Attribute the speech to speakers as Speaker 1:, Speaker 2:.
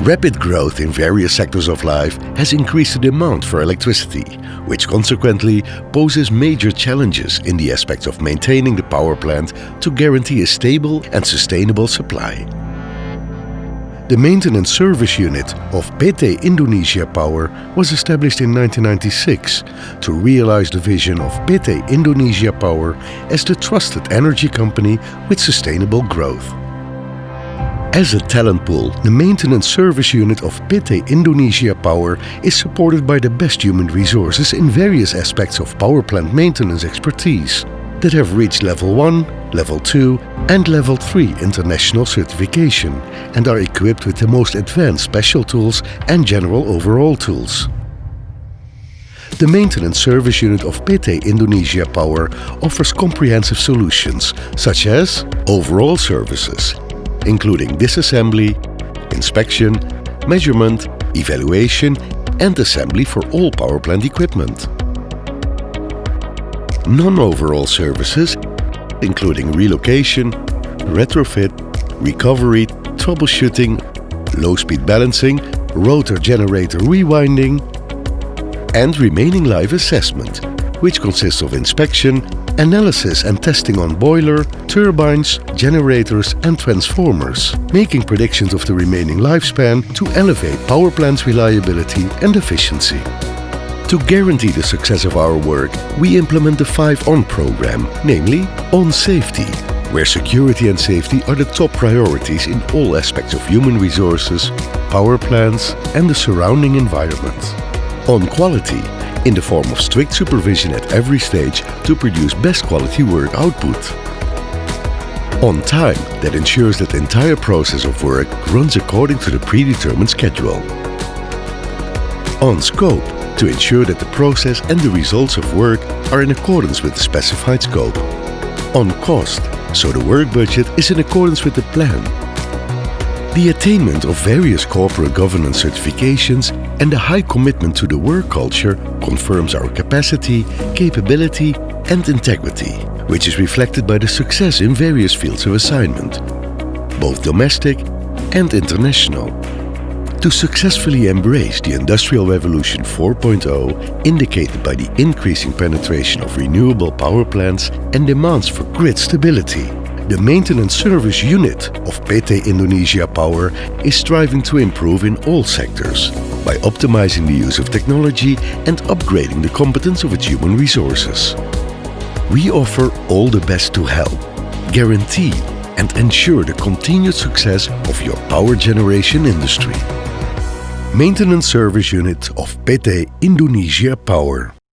Speaker 1: Rapid growth in various sectors of life has increased the demand for electricity, which consequently poses major challenges in the aspect of maintaining the power plant to guarantee a stable and sustainable supply. The Maintenance Service Unit of PT Indonesia Power was established in 1996 to realize the vision of PT Indonesia Power as the trusted energy company with sustainable growth. As a talent pool, the Maintenance Service Unit of PT Indonesia Power is supported by the best human resources in various aspects of power plant maintenance expertise that have reached Level 1, Level 2 and Level 3 international certification and are equipped with the most advanced special tools and general overall tools. The Maintenance Service Unit of PT Indonesia Power offers comprehensive solutions such as overall services, including disassembly, inspection, measurement, evaluation and assembly for all power plant equipment. Non-overall services, including relocation, retrofit, recovery, troubleshooting, low-speed balancing, rotor generator rewinding, and remaining life assessment, which consists of inspection, analysis and testing on boiler, turbines, generators and transformers, making predictions of the remaining lifespan to elevate power plant's reliability and efficiency. To guarantee the success of our work, we implement the 5-ON program, namely ON Safety, where security and safety are the top priorities in all aspects of human resources, power plants and the surrounding environment. ON Quality, in the form of strict supervision at every stage to produce best quality work output. On time, that ensures that the entire process of work runs according to the predetermined schedule. On scope, to ensure that the process and the results of work are in accordance with the specified scope. On cost, so the work budget is in accordance with the plan. The attainment of various corporate governance certifications and the high commitment to the work culture confirms our capacity, capability and integrity, which is reflected by the success in various fields of assignment, both domestic and international. To successfully embrace the Industrial Revolution 4.0, indicated by the increasing penetration of renewable power plants and demands for grid stability, the Maintenance Service Unit of PT Indonesia Power is striving to improve in all sectors by optimizing the use of technology and upgrading the competence of its human resources. We offer all the best to help, guarantee and ensure the continued success of your power generation industry. Maintenance Service Unit of PT Indonesia Power.